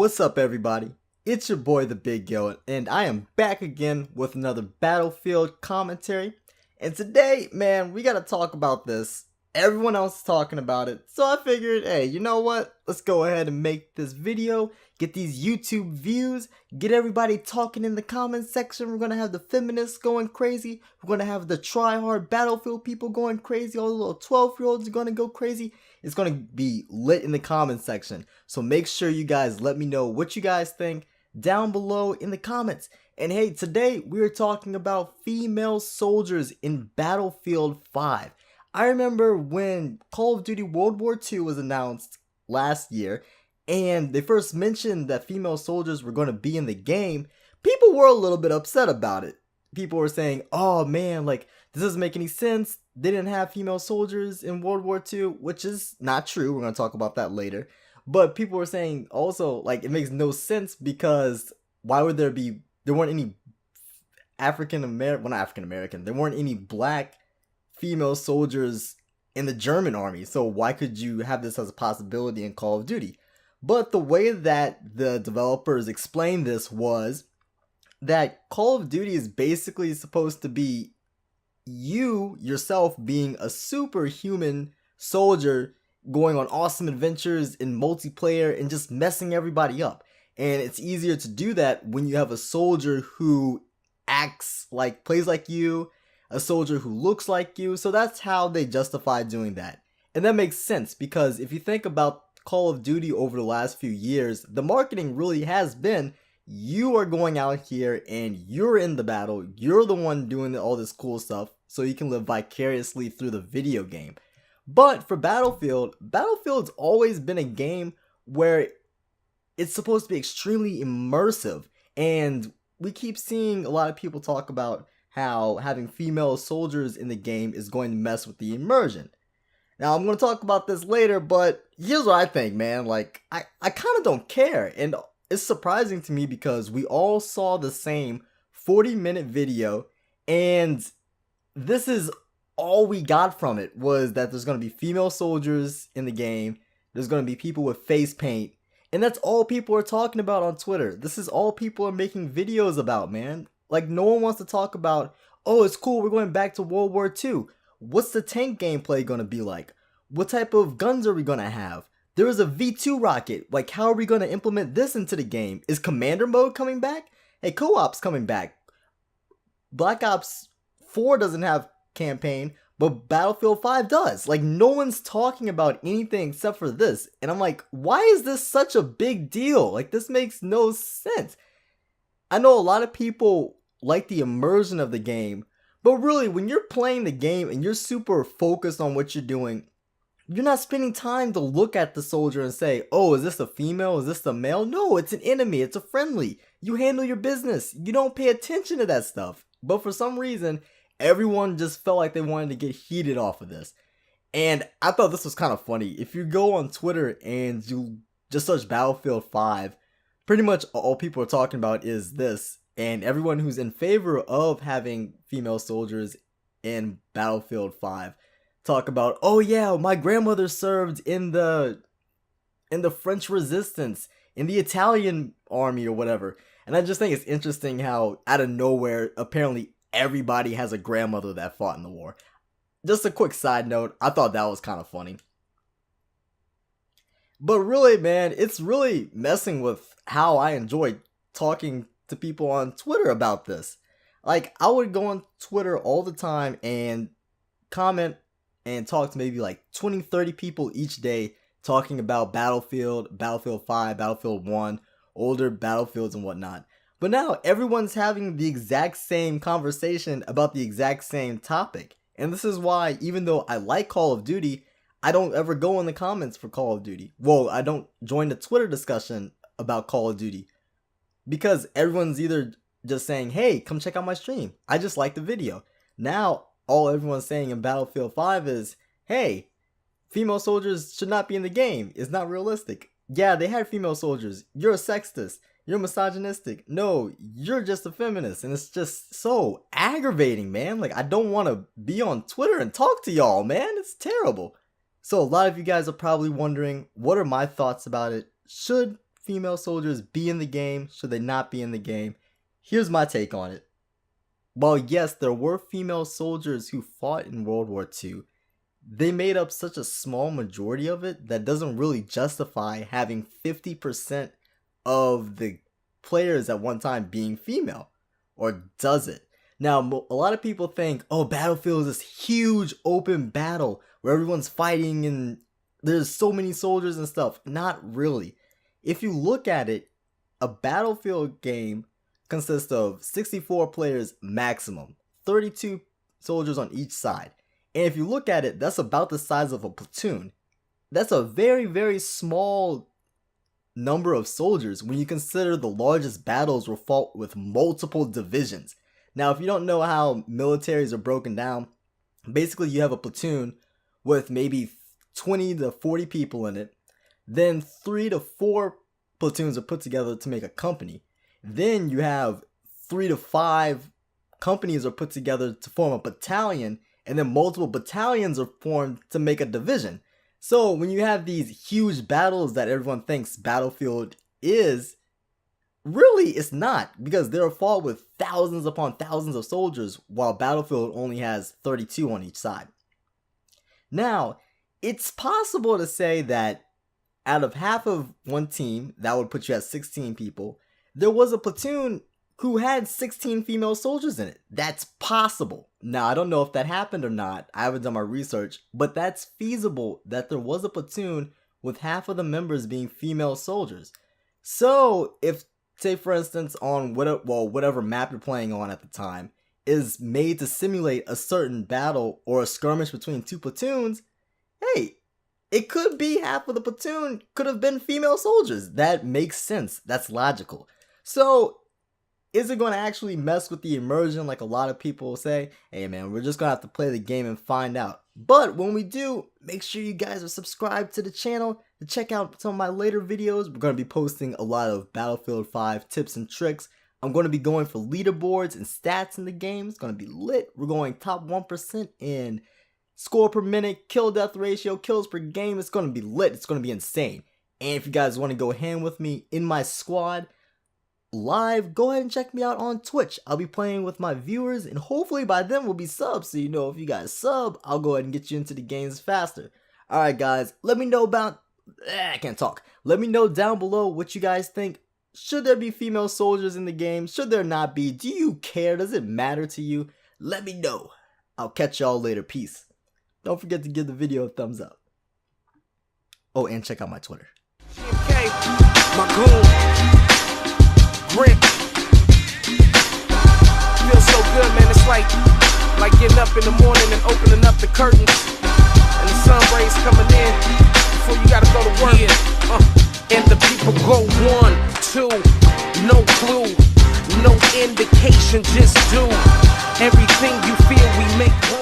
What's up, everybody? It's your boy, the Big Gil, and I am back again with another Battlefield commentary. And today, man, we gotta talk about this. Everyone else is talking about it, so I figured, hey, you know what? Let's go ahead and make this video, get these YouTube views, get everybody talking in the comments section. We're gonna have the feminists going crazy. We're gonna have the try-hard Battlefield people going crazy. All the little 12-year-olds are gonna go crazy. It's going to be lit in the comments section. So make sure you guys let me know what you guys think down below in the comments. And hey, today we are talking about female soldiers in Battlefield 5. I remember when Call of Duty World War II was announced last year, and they first mentioned that female soldiers were going to be in the game. People were a little bit upset about it. People were saying, oh man, like, this doesn't make any sense. They didn't have female soldiers in World War II, which is not true. We're going to talk about that later. But people were saying also, like, it makes no sense because why would there weren't any there weren't any black female soldiers in the German army. So why could you have this as a possibility in Call of Duty? But the way that the developers explained this was that Call of Duty is basically supposed to be you yourself being a superhuman soldier going on awesome adventures in multiplayer and just messing everybody up. And it's easier to do that when you have a soldier who plays like you, a soldier who looks like you. So that's how they justify doing that. And that makes sense because if you think about Call of Duty over the last few years, the marketing really has been you are going out here and you're in the battle. You're the one doing all this cool stuff so you can live vicariously through the video game. But for Battlefield's always been a game where it's supposed to be extremely immersive. And we keep seeing a lot of people talk about how having female soldiers in the game is going to mess with the immersion. Now, I'm going to talk about this later, but here's what I think, man. Like, I kind of don't care. And it's surprising to me because we all saw the same 40-minute video, and this is all we got from it was that there's going to be female soldiers in the game, there's going to be people with face paint, and that's all people are talking about on Twitter. This is all people are making videos about, man. Like, no one wants to talk about, oh, it's cool, we're going back to World War II. What's the tank gameplay going to be like? What type of guns are we going to have? There is a V2 rocket. Like, how are we going to implement this into the game? Is Commander mode coming back? Hey, co-op's coming back. Black Ops 4 doesn't have campaign, but Battlefield 5 does. Like, no one's talking about anything except for this. And I'm like, why is this such a big deal? Like, this makes no sense. I know a lot of people like the immersion of the game, but really, when you're playing the game and you're super focused on what you're doing, you're not spending time to look at the soldier and say, oh, is this a female? Is this a male? No, it's an enemy. It's a friendly. You handle your business. You don't pay attention to that stuff. But for some reason, everyone just felt like they wanted to get heated off of this. And I thought this was kind of funny. If you go on Twitter and you just search Battlefield 5, pretty much all people are talking about is this. And everyone who's in favor of having female soldiers in Battlefield 5 talk about, oh yeah, my grandmother served in the French Resistance, in the Italian army or whatever. And I just think it's interesting how out of nowhere, apparently everybody has a grandmother that fought in the war. Just a quick side note, I thought that was kind of funny. But really, man, it's really messing with how I enjoy talking to people on Twitter about this. Like, I would go on Twitter all the time and comment and talk to maybe like 20-30 people each day talking about Battlefield, Battlefield 5, Battlefield 1, older Battlefields and whatnot. But now everyone's having the exact same conversation about the exact same topic. And this is why, even though I like Call of Duty, I don't ever go in the comments for Call of Duty. Well, I don't join the Twitter discussion about Call of Duty. Because everyone's either just saying, hey, come check out my stream. I just like the video. Now, all everyone's saying in Battlefield 5 is, hey, female soldiers should not be in the game. It's not realistic. Yeah, they had female soldiers. You're a sexist. You're misogynistic. No, you're just a feminist. And it's just so aggravating, man. Like, I don't want to be on Twitter and talk to y'all, man. It's terrible. So a lot of you guys are probably wondering, what are my thoughts about it? Should female soldiers be in the game? Should they not be in the game? Here's my take on it. While yes, there were female soldiers who fought in World War II, they made up such a small majority of it that doesn't really justify having 50% of the players at one time being female. Or does it? Now, a lot of people think, oh, Battlefield is this huge open battle where everyone's fighting and there's so many soldiers and stuff. Not really. If you look at it, a Battlefield game consists of 64 players maximum, 32 soldiers on each side. And if you look at it, that's about the size of a platoon. That's a very, very small number of soldiers when you consider the largest battles were fought with multiple divisions. Now, if you don't know how militaries are broken down, basically you have a platoon with maybe 20 to 40 people in it. Then 3 to 4 platoons are put together to make a company. Then you have 3 to 5 companies are put together to form a battalion, and then multiple battalions are formed to make a division. So when you have these huge battles that everyone thinks Battlefield is, really it's not, because they're fought with thousands upon thousands of soldiers, while Battlefield only has 32 on each side. Now, it's possible to say that out of half of one team, that would put you at 16 people, there was a platoon who had 16 female soldiers in it. That's possible. Now, I don't know if that happened or not. I haven't done my research, but that's feasible that there was a platoon with half of the members being female soldiers. So, if, say for instance, on whatever map you're playing on at the time is made to simulate a certain battle or a skirmish between two platoons, hey, it could be half of the platoon could have been female soldiers. That makes sense. That's logical. So, is it going to actually mess with the immersion like a lot of people say? Hey man, we're just going to have to play the game and find out. But when we do, make sure you guys are subscribed to the channel to check out some of my later videos. We're going to be posting a lot of Battlefield 5 tips and tricks. I'm going to be going for leaderboards and stats in the game. It's going to be lit. We're going top 1% in score per minute, kill death ratio, kills per game. It's going to be lit. It's going to be insane. And if you guys want to go hand with me in my squad live, go ahead and check me out on Twitch. I'll be playing with my viewers, and hopefully by then we'll be subs, so you know if you guys sub, I'll go ahead and get you into the games faster. Alright guys, let me know about, I can't talk. Let me know down below what you guys think. Should there be female soldiers in the game? Should there not be? Do you care? Does it matter to you? Let me know. I'll catch y'all later. Peace. Don't forget to give the video a thumbs up. Oh, and check out my Twitter. Okay, my goon. Grip. Feels so good, man. It's like getting up in the morning and opening up the curtains, and the sun rays coming in before you gotta go to work. And the people go 1, 2, no clue, no indication, just do everything you feel. We make.